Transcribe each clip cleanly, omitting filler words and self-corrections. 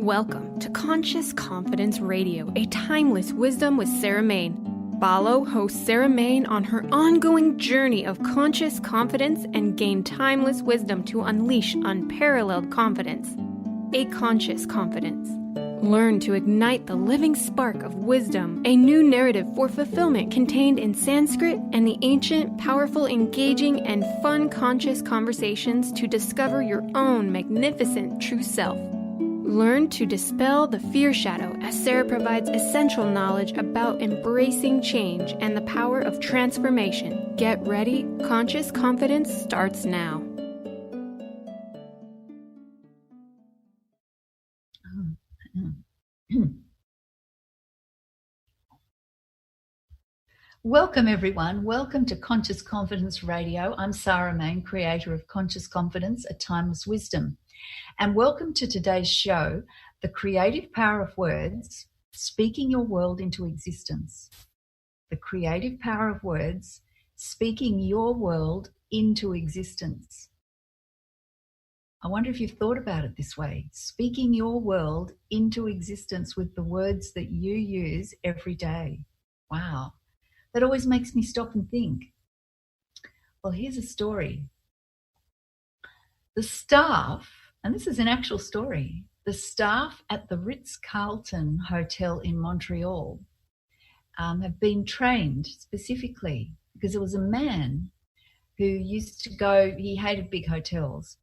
Welcome to Conscious Confidence Radio, a timeless wisdom with Sarah Main. Follow host Sarah Main on her ongoing journey of conscious confidence and gain timeless wisdom to unleash unparalleled confidence. A conscious confidence. Learn to ignite the living spark of wisdom, a new narrative for fulfillment contained in Sanskrit and the ancient, powerful, engaging, and fun conscious conversations to discover your own magnificent true self. Learn to dispel the fear shadow as Sarah provides essential knowledge about embracing change and the power of transformation. Get ready, Conscious Confidence starts now. Welcome everyone. Welcome to Conscious Confidence Radio. I'm Sarah Main, creator of Conscious Confidence, a Timeless Wisdom. And welcome to today's show, The Creative Power of Words, Speaking Your World into Existence. The Creative Power of Words, Speaking Your World into Existence. I wonder if you've thought about it this way, speaking your world into existence with the words that you use every day. Wow, that always makes me stop and think. Well, here's a story. The staff, and this is an actual story, the staff at the Ritz-Carlton Hotel in Montreal have been trained specifically because there was a man who used to go, he hated big hotels,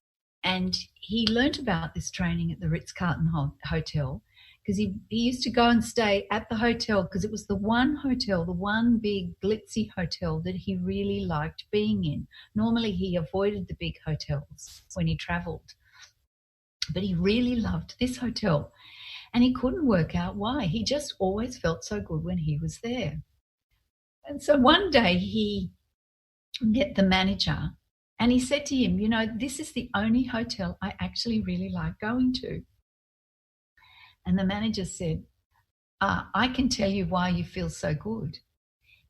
and he learnt about this training at the Ritz-Carlton Hotel because he used to go and stay at the hotel because it was the one hotel, the one big glitzy hotel that he really liked being in. Normally he avoided the big hotels when he travelled, but he really loved this hotel and he couldn't work out why. He just always felt so good when he was there. And so one day he met the manager and he said to him, you know, this is the only hotel I actually really like going to. And the manager said, I can tell you why you feel so good.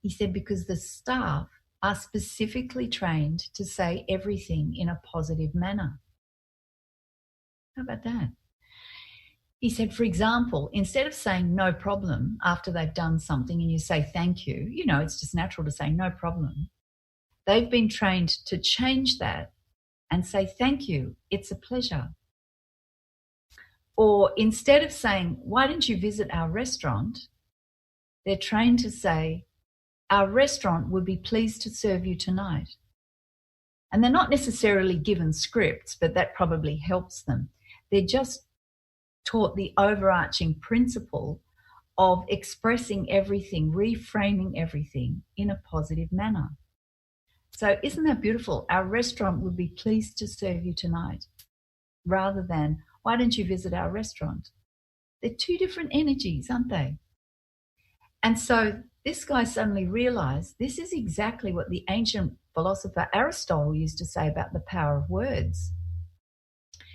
He said, because the staff are specifically trained to say everything in a positive manner. How about that? He said, for example, instead of saying no problem after they've done something and you say thank you, you know, it's just natural to say no problem. They've been trained to change that and say thank you, it's a pleasure. Or instead of saying, why don't you visit our restaurant? They're trained to say, our restaurant would be pleased to serve you tonight. And they're not necessarily given scripts, but that probably helps them. They're just taught the overarching principle of expressing everything, reframing everything in a positive manner. So isn't that beautiful? Our restaurant would be pleased to serve you tonight, rather than, why don't you visit our restaurant? They're two different energies, aren't they? And so this guy suddenly realized this is exactly what the ancient philosopher Aristotle used to say about the power of words.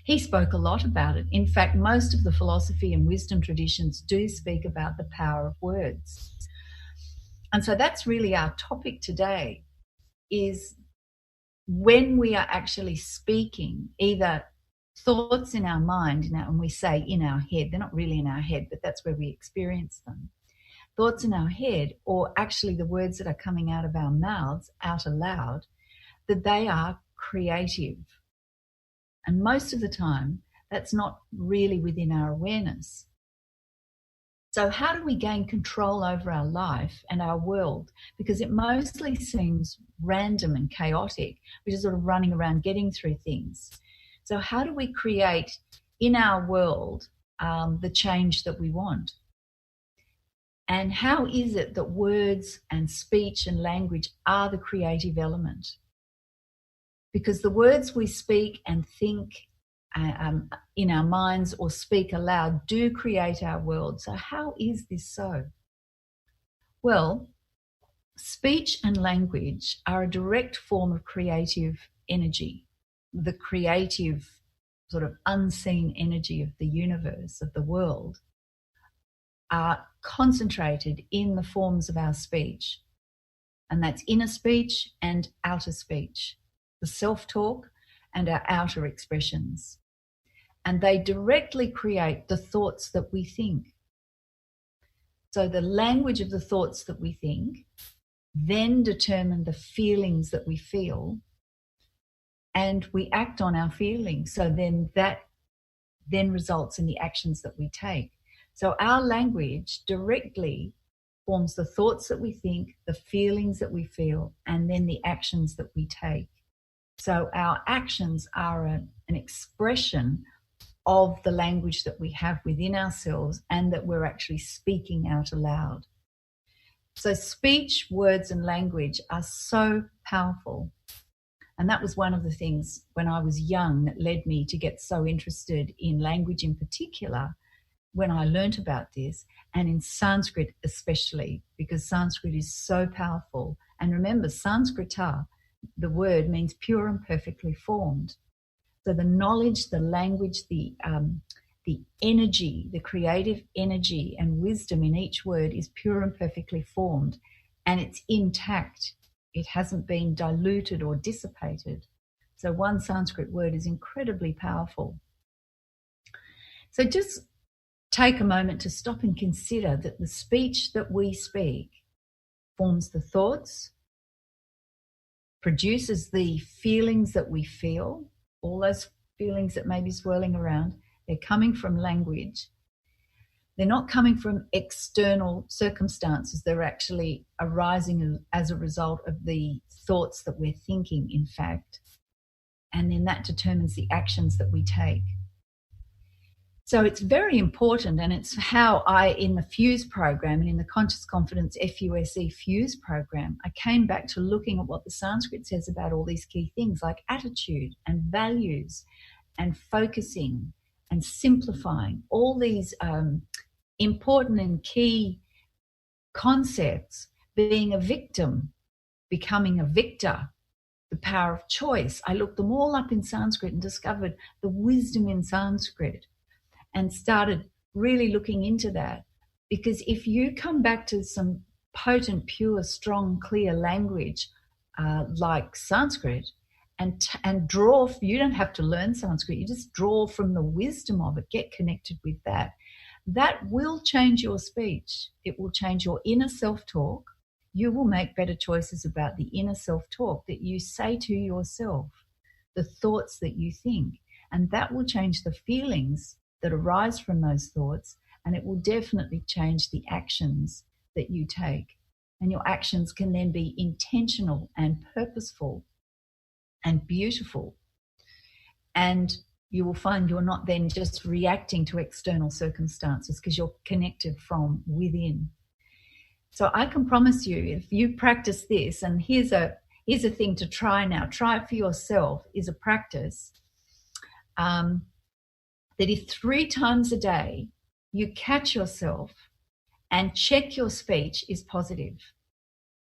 He spoke a lot about it. In fact, most of the philosophy and wisdom traditions do speak about the power of words. And so that's really our topic today, is when we are actually speaking, either thoughts in our mind, and we say in our head, they're not really in our head, but that's where we experience them. Thoughts in our head, or actually the words that are coming out of our mouths out aloud, that they are creative. And most of the time, that's not really within our awareness. So how do we gain control over our life and our world? Because it mostly seems random and chaotic. We're just sort of running around getting through things. So how do we create in our world the change that we want? And how is it that words and speech and language are the creative element? Because the words we speak and think in our minds or speak aloud do create our world. So how is this so? Well, speech and language are a direct form of creative energy. The creative sort of unseen energy of the universe, of the world, are concentrated in the forms of our speech. And that's inner speech and outer speech, the self-talk and our outer expressions. and they directly create the thoughts that we think. So the language of the thoughts that we think then determine the feelings that we feel, and we act on our feelings. So then that then results in the actions that we take. So our language directly forms the thoughts that we think, the feelings that we feel, and then the actions that we take. So our actions are an expression of the language that we have within ourselves and that we're actually speaking out aloud. So speech, words, and language are so powerful. And that was one of the things when I was young that led me to get so interested in language in particular when I learnt about this, and in Sanskrit especially, because Sanskrit is so powerful. And remember, Sanskrita, the word, means pure and perfectly formed. So the knowledge, the language, the energy, the creative energy and wisdom in each word is pure and perfectly formed, and it's intact. It hasn't been diluted or dissipated. So one Sanskrit word is incredibly powerful. So just take a moment to stop and consider that the speech that we speak forms the thoughts, produces the feelings that we feel, all those feelings that may be swirling around. They're coming from language. They're not coming from external circumstances. They're actually arising as a result of the thoughts that we're thinking, in fact. And then that determines the actions that we take. So it's very important, and it's how I, in the FUSE program and in the Conscious Confidence FUSE FUSE program, I came back to looking at what the Sanskrit says about all these key things like attitude and values and focusing and simplifying, all these important and key concepts, being a victim, becoming a victor, the power of choice. I looked them all up in Sanskrit and discovered the wisdom in Sanskrit and started really looking into that. Because if you come back to some potent, pure, strong, clear language like Sanskrit and draw, you don't have to learn Sanskrit, you just draw from the wisdom of it, get connected with that. That will change your speech. It will change your inner self-talk. You will make better choices about the inner self-talk that you say to yourself, the thoughts that you think. And that will change the feelings that arise from those thoughts, and it will definitely change the actions that you take. And your actions can then be intentional and purposeful and beautiful. And you will find you're not then just reacting to external circumstances because you're connected from within. So I can promise you, if you practice this, and here's a thing to try now, try it for yourself, is a practice that if 3 times a day you catch yourself and check your speech is positive.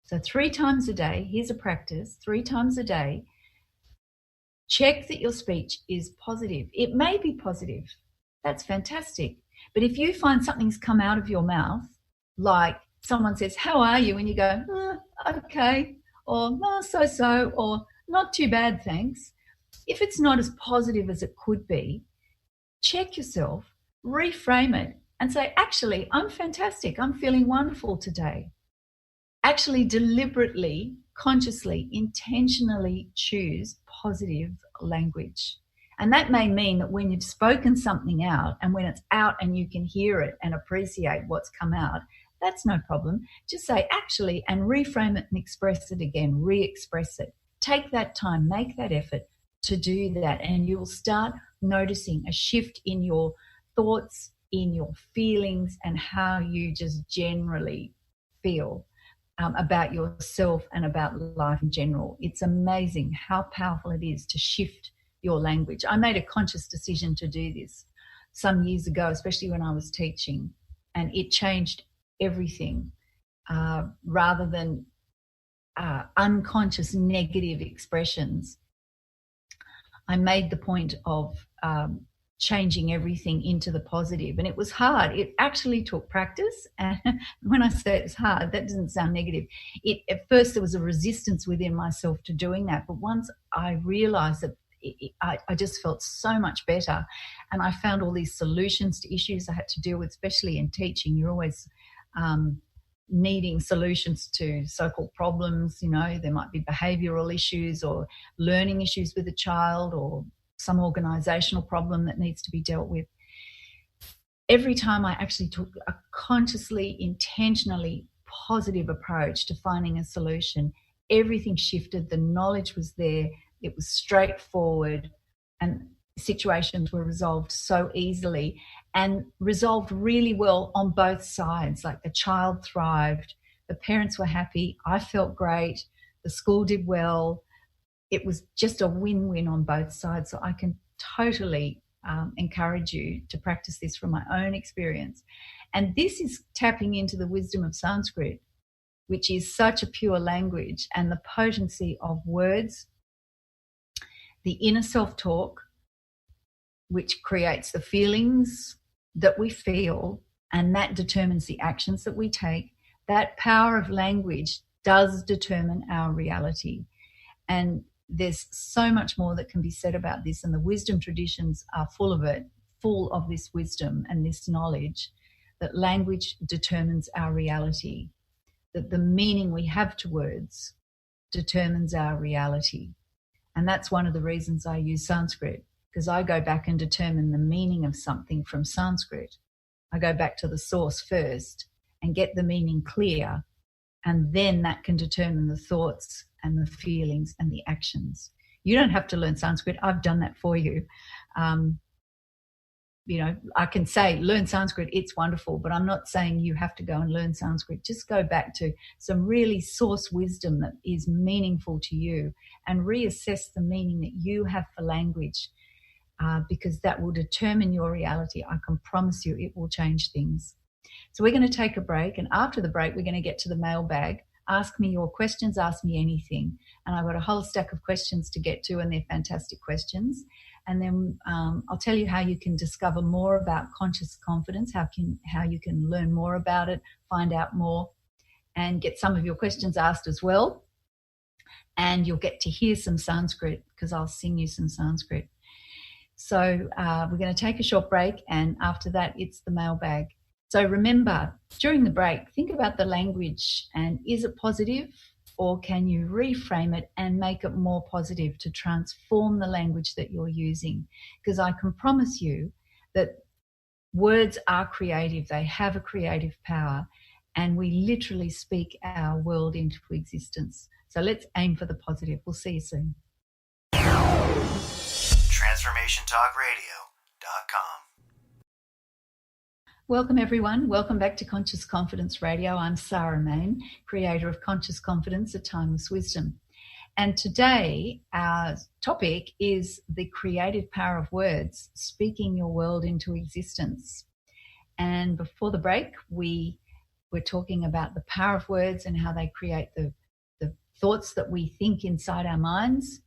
So 3 times a day, here's a practice, 3 times a day, check that your speech is positive. It may be positive. That's fantastic. But if you find something's come out of your mouth, like someone says, "How are you?" and you go, "Okay," or "No, so," or "Not too bad, thanks." If it's not as positive as it could be, check yourself, reframe it, and say, "Actually, I'm fantastic. I'm feeling wonderful today." Actually, deliberately, consciously, intentionally choose positive language. And that may mean that when you've spoken something out, and when it's out and you can hear it and appreciate what's come out, that's no problem. Just say "actually" and reframe it and express it again, re-express it. Take that time, make that effort to do that, and you will start noticing a shift in your thoughts, in your feelings, and how you just generally feel about yourself and about life in general. It's amazing how powerful it is to shift your language. I made a conscious decision to do this some years ago, especially when I was teaching, and it changed everything. Rather than unconscious negative expressions, I made the point of changing everything into the positive. And it was hard. It actually took practice. And when I say it's hard, that doesn't sound negative. At first there was a resistance within myself to doing that. But once I realized that I just felt so much better. And I found all these solutions to issues I had to deal with, especially in teaching. You're always needing solutions to so-called problems. You know, there might be behavioural issues or learning issues with a child or some organisational problem that needs to be dealt with. Every time I actually took a consciously, intentionally positive approach to finding a solution, everything shifted. The knowledge was there. It was straightforward, and situations were resolved so easily and resolved really well on both sides. Like the child thrived, the parents were happy, I felt great, the school did well. It was just a win-win on both sides. So I can totally encourage you to practice this from my own experience. And this is tapping into the wisdom of Sanskrit, which is such a pure language, and the potency of words, the inner self-talk, which creates the feelings that we feel, and that determines the actions that we take. That power of language does determine our reality. And there's so much more that can be said about this, and the wisdom traditions are full of it, full of this wisdom and this knowledge that language determines our reality, that the meaning we have to words determines our reality. And that's one of the reasons I use Sanskrit, because I go back and determine the meaning of something from Sanskrit. I go back to the source first and get the meaning clear, and then that can determine the thoughts and the feelings and the actions. You don't have to learn Sanskrit. I've done that for you. You know, I can say, learn Sanskrit, it's wonderful, but I'm not saying you have to go and learn Sanskrit. Just go back to some really source wisdom that is meaningful to you and reassess the meaning that you have for language, because that will determine your reality. I can promise you it will change things. So we're going to take a break, and after the break, we're going to get to the mailbag. Ask me your questions, ask me anything. And I've got a whole stack of questions to get to, and they're fantastic questions. And then I'll tell you how you can discover more about conscious confidence, how you can learn more about it, find out more, and get some of your questions asked as well. And you'll get to hear some Sanskrit, because I'll sing you some Sanskrit. So we're going to take a short break, and after that, it's the mailbag. So remember, during the break, think about the language, and is it positive, or can you reframe it and make it more positive to transform the language that you're using? Because I can promise you that words are creative. They have a creative power, and we literally speak our world into existence. So let's aim for the positive. We'll see you soon. TransformationTalkRadio.com. Welcome, everyone. Welcome back to Conscious Confidence Radio. I'm Sarah Main, creator of Conscious Confidence, A Timeless Wisdom. And today, our topic is the creative power of words, speaking your world into existence. And before the break, we were talking about the power of words and how they create the thoughts that we think inside our minds,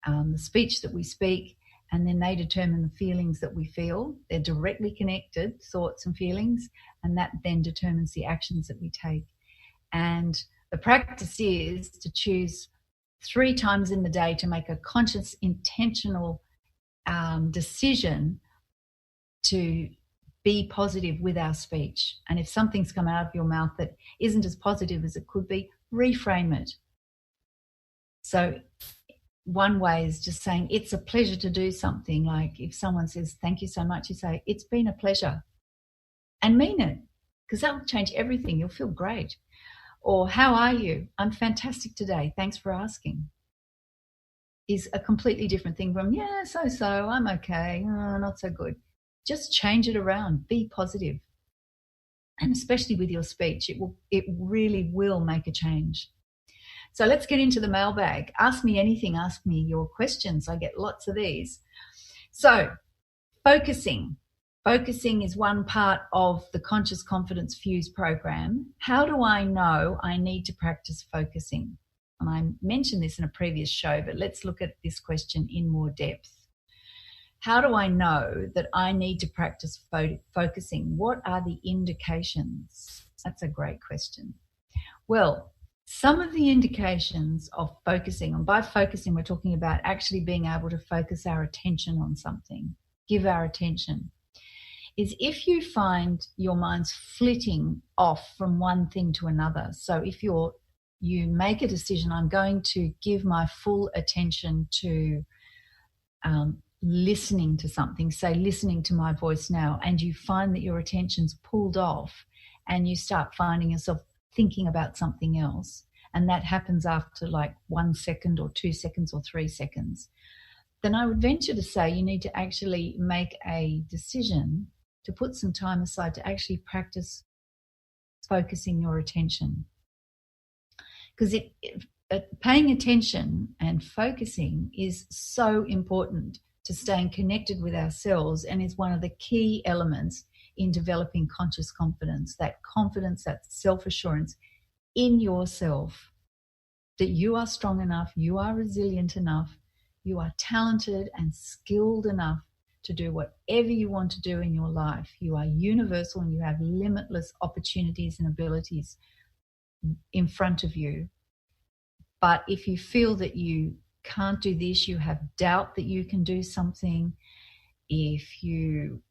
the speech that we speak, and then they determine the feelings that we feel. They're directly connected, thoughts and feelings, and that then determines the actions that we take. And the practice is to choose 3 times in the day to make a conscious, intentional decision to be positive with our speech. And if something's come out of your mouth that isn't as positive as it could be, reframe it. So one way is just saying, it's a pleasure to do something. Like if someone says, thank you so much, you say, it's been a pleasure. And mean it, because that will change everything. You'll feel great. Or how are you? I'm fantastic today. Thanks for asking. Is a completely different thing from, yeah, so, I'm okay. Oh, not so good. Just change it around. Be positive. And especially with your speech, it really will make a change. So let's get into the mailbag. Ask me anything. Ask me your questions. I get lots of these. So focusing. Focusing is one part of the Conscious Confidence Fuse program. How do I know I need to practice focusing? And I mentioned this in a previous show, but let's look at this question in more depth. How do I know that I need to practice focusing? What are the indications? That's a great question. Well, Some of the indications of focusing, and by focusing, we're talking about actually being able to focus our attention on something, give our attention, is if you find your mind's flitting off from one thing to another. So if you make a decision, I'm going to give my full attention to listening to something, say listening to my voice now, and you find that your attention's pulled off and you start finding yourself thinking about something else, and that happens after like 1 second or 2 seconds or 3 seconds, then I would venture to say you need to actually make a decision to put some time aside to actually practice focusing your attention. Because paying attention and focusing is so important to staying connected with ourselves, and is one of the key elements in developing conscious confidence, that self-assurance in yourself, that you are strong enough, you are resilient enough, you are talented and skilled enough to do whatever you want to do in your life. You are universal and you have limitless opportunities and abilities in front of you. But if you feel that you can't do this, you have doubt that you can do something, if you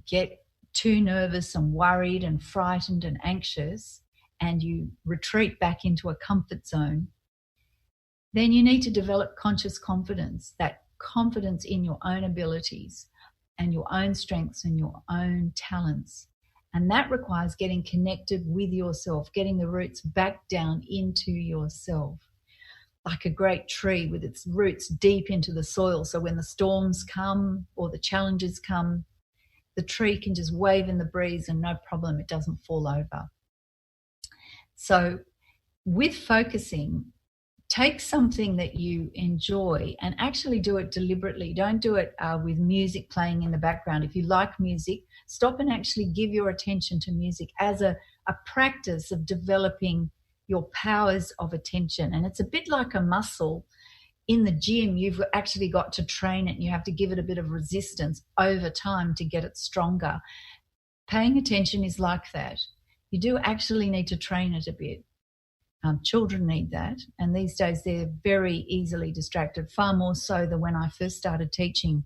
get too nervous and worried and frightened and anxious, and you retreat back into a comfort zone, then you need to develop conscious confidence, that confidence in your own abilities and your own strengths and your own talents. And that requires getting connected with yourself, getting the roots back down into yourself, like a great tree with its roots deep into the soil. So when the storms come or the challenges come, the tree can just wave in the breeze and no problem, it doesn't fall over. So with focusing, take something that you enjoy and actually do it deliberately. Don't do it with music playing in the background. If you like music, stop and actually give your attention to music as a practice of developing your powers of attention. And it's a bit like a muscle. In the gym, you've actually got to train it and you have to give it a bit of resistance over time to get it stronger. Paying attention is like that. You do actually need to train it a bit. Children need that, and these days they're very easily distracted, far more so than when I first started teaching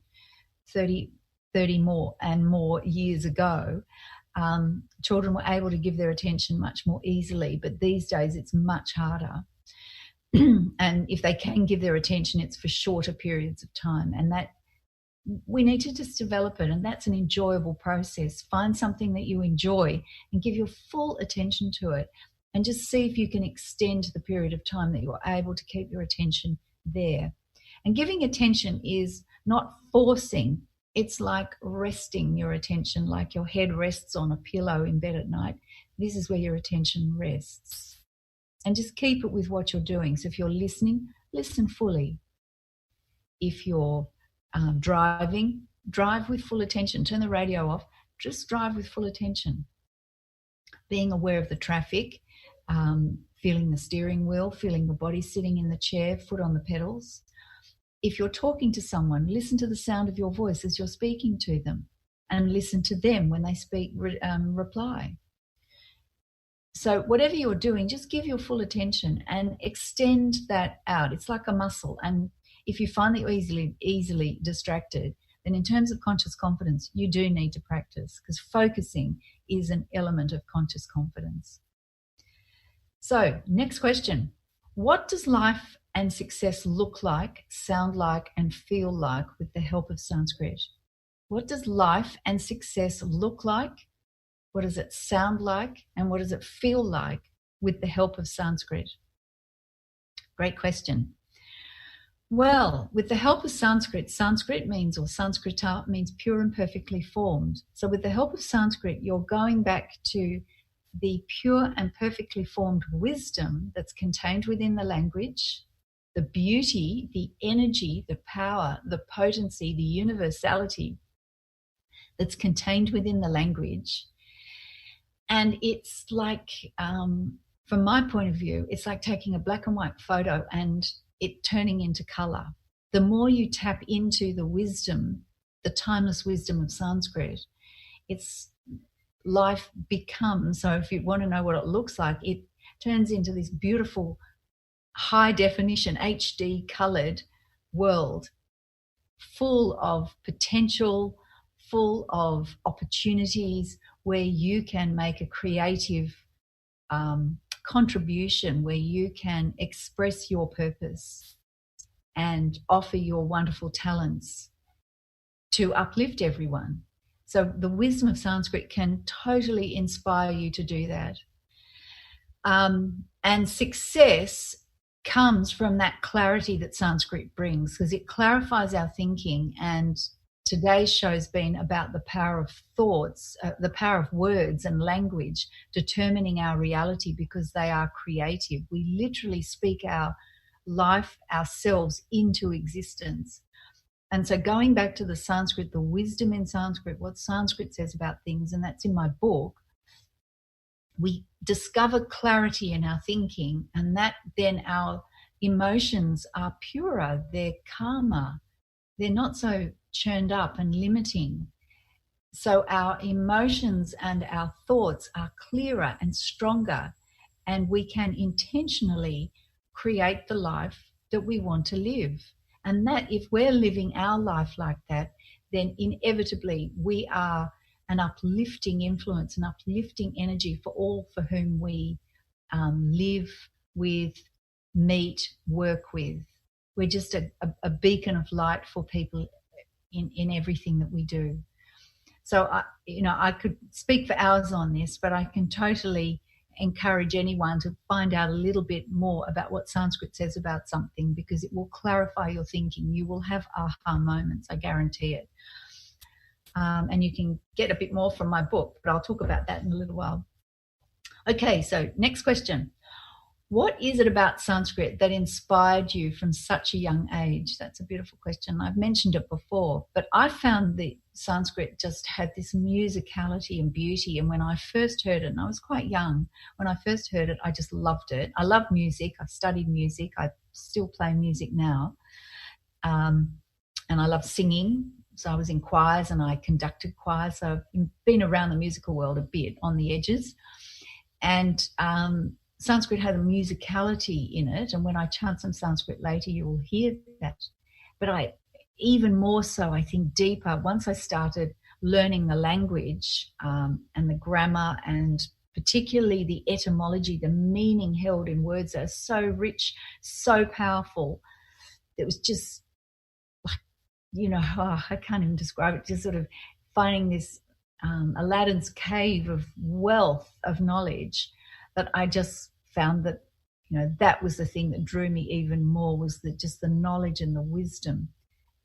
30 more years ago. Children were able to give their attention much more easily, but these days it's much harder. And if they can give their attention, it's for shorter periods of time, and that we need to just develop it, and that's an enjoyable process. Find something that you enjoy and give your full attention to it. And just see if you can extend the period of time that you're able to keep your attention there. And giving attention is not forcing. It's like resting your attention, like your head rests on a pillow in bed at night. This is where your attention rests. And just keep it with what you're doing. So if you're listening, listen fully. If you're driving, drive with full attention. Turn the radio off. Just drive with full attention. Being aware of the traffic, feeling the steering wheel, feeling your body sitting in the chair, foot on the pedals. If you're talking to someone, listen to the sound of your voice as you're speaking to them, and listen to them when they speak, reply. So whatever you're doing, just give your full attention and extend that out. It's like a muscle. And if you find that you're easily distracted, then in terms of conscious confidence, you do need to practice, because focusing is an element of conscious confidence. So, next question. What does life and success look like, sound like, and feel like with the help of Sanskrit? What does life and success look like? What does it sound like? And what does it feel like with the help of Sanskrit? Great question. Well, with the help of Sanskrit, Sanskrita means pure and perfectly formed. So with the help of Sanskrit, you're going back to the pure and perfectly formed wisdom that's contained within the language, the beauty, the energy, the power, the potency, the universality that's contained within the language. And it's like, from my point of view, it's like taking a black and white photo and it turning into color. The more you tap into the wisdom, the timeless wisdom of Sanskrit, it's life becomes, so if you want to know what it looks like, turns into this beautiful high definition HD colored world full of potential, full of opportunities where you can make a creative contribution, where you can express your purpose and offer your wonderful talents to uplift everyone. So the wisdom of Sanskrit can totally inspire you to do that. And success comes from that clarity that Sanskrit brings, because it clarifies our thinking. And today's show's been about the power of thoughts, the power of words and language determining our reality, because they are creative. We literally speak our life, ourselves into existence. And so going back to the Sanskrit, the wisdom in Sanskrit, what Sanskrit says about things, and that's in my book, we discover clarity in our thinking, and that then our emotions are purer, they're calmer, they're not so churned up and limiting. So our emotions and our thoughts are clearer and stronger, and we can intentionally create the life that we want to live. And that if we're living our life like that, then inevitably we are an uplifting influence, an uplifting energy for all for whom we live with, meet, work with. We're just a beacon of light for people in everything that we do. So, I could speak for hours on this, but I can totally encourage anyone to find out a little bit more about what Sanskrit says about something, because it will clarify your thinking. You will have aha moments, I guarantee it. And you can get a bit more from my book, but I'll talk about that in a little while. Okay, so next question. What is it about Sanskrit that inspired you from such a young age? That's a beautiful question. I've mentioned it before, but I found that Sanskrit just had this musicality and beauty. And when I first heard it, and I was quite young, when I first heard it, I just loved it. I love music. I've studied music. I still play music now. And I love singing. So I was in choirs and I conducted choirs. So I've been around the musical world a bit on the edges. And Sanskrit had a musicality in it. And when I chant some Sanskrit later, you will hear that. But even more so, I think deeper, once I started learning the language and the grammar, and particularly the etymology, the meaning held in words that are so rich, so powerful, it was just I can't even describe it, just sort of finding this Aladdin's cave of wealth of knowledge, that I just found that, that was the thing that drew me even more, was that just the knowledge and the wisdom.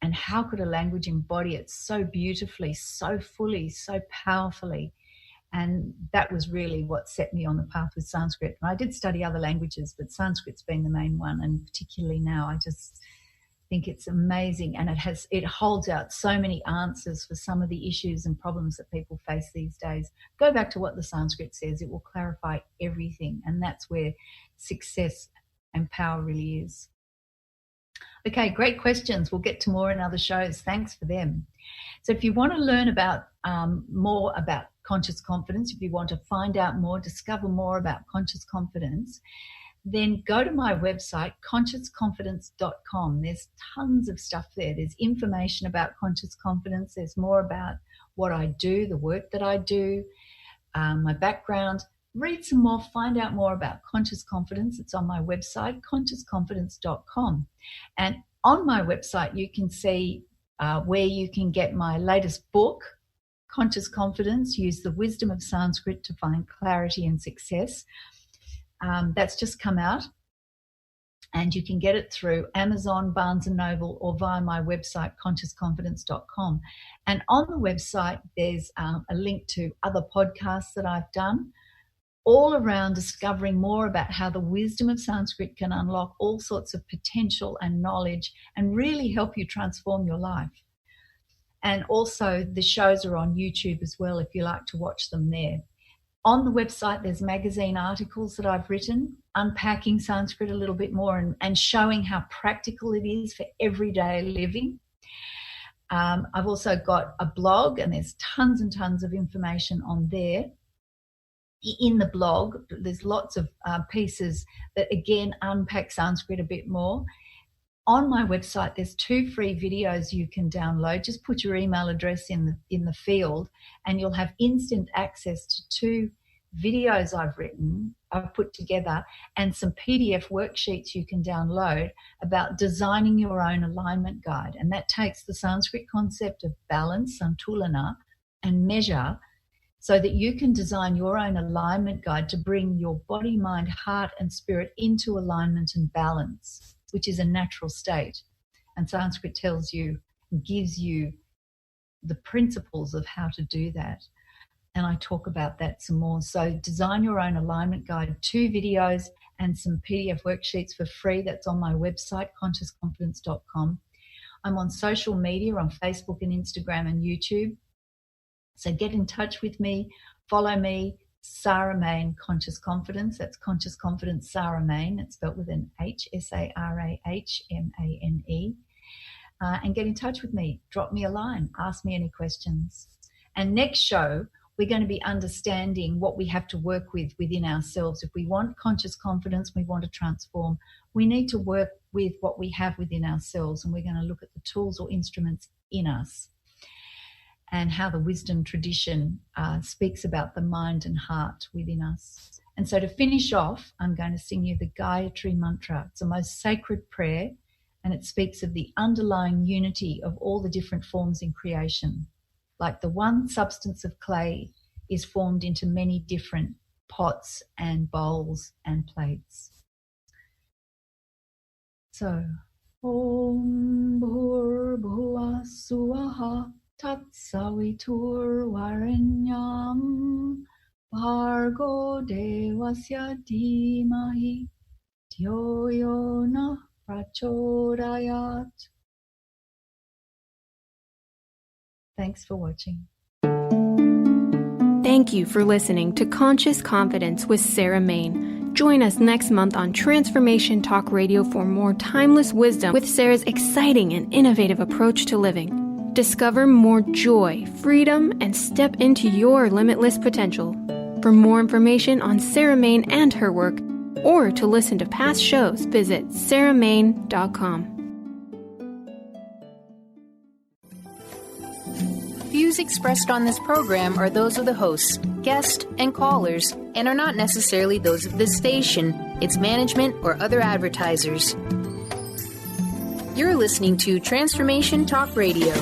And how could a language embody it so beautifully, so fully, so powerfully? And that was really what set me on the path with Sanskrit. And I did study other languages, but Sanskrit's been the main one. And particularly now, I just think it's amazing, and it holds out so many answers for some of the issues and problems that people face these days. Go back to what the Sanskrit says. It will clarify everything, and that's where success and power really is. Okay, great questions. We'll get to more in other shows. Thanks for them. So if you want to learn about more about conscious confidence, if you want to find out more, discover more about conscious confidence, then go to my website, consciousconfidence.com. There's tons of stuff there. There's information about conscious confidence. There's more about what I do, the work that I do, my background. Read some more, find out more about conscious confidence. It's on my website, consciousconfidence.com. And on my website, you can see where you can get my latest book, Conscious Confidence, Use the Wisdom of Sanskrit to Find Clarity and Success. That's just come out, and you can get it through Amazon, Barnes & Noble, or via my website, consciousconfidence.com. And on the website, there's a link to other podcasts that I've done, all around discovering more about how the wisdom of Sanskrit can unlock all sorts of potential and knowledge and really help you transform your life. And also the shows are on YouTube as well, if you like to watch them there. On the website, there's magazine articles that I've written, unpacking Sanskrit a little bit more and showing how practical it is for everyday living. I've also got a blog, and there's tons and tons of information on there. in the blog, there's lots of pieces that, again, unpack Sanskrit a bit more. On my website, there's 2 free videos you can download. Just put your email address in the field, and you'll have instant access to 2 videos I've put together, and some PDF worksheets you can download about designing your own alignment guide. And that takes the Sanskrit concept of balance, santulana, and measure, so that you can design your own alignment guide to bring your body, mind, heart, and spirit into alignment and balance, which is a natural state. And Sanskrit tells you, gives you the principles of how to do that. And I talk about that some more. So design your own alignment guide, 2 videos and some PDF worksheets for free. That's on my website, consciousconfidence.com. I'm on social media, on Facebook and Instagram and YouTube. So get in touch with me, follow me, Sarah Main Conscious Confidence. That's Conscious Confidence Sarah Main. It's spelled with an H, Sarahmane. And get in touch with me. Drop me a line. Ask me any questions. And next show, we're going to be understanding what we have to work with within ourselves. If we want conscious confidence, we want to transform, we need to work with what we have within ourselves. And we're going to look at the tools or instruments in us, and how the wisdom tradition speaks about the mind and heart within us. And so to finish off, I'm going to sing you the Gayatri Mantra. It's the most sacred prayer, and it speaks of the underlying unity of all the different forms in creation. Like the one substance of clay is formed into many different pots and bowls and plates. So, Om Bhur-Bhuva Suvaha Tatsavitur Varenyam Bhargo Devasya Dhimahi Dhyo Yo Na Prachodayat. Thanks for watching. Thank you for listening to Conscious Confidence with Sarah Main. Join us next month on Transformation Talk Radio for more timeless wisdom with Sarah's exciting and innovative approach to living. Discover more joy, freedom, and step into your limitless potential. For more information on Sarah Main and her work, or to listen to past shows, visit sarahmain.com. Views expressed on this program are those of the hosts, guests, and callers, and are not necessarily those of this station, its management, or other advertisers. You're listening to Transformation Talk Radio.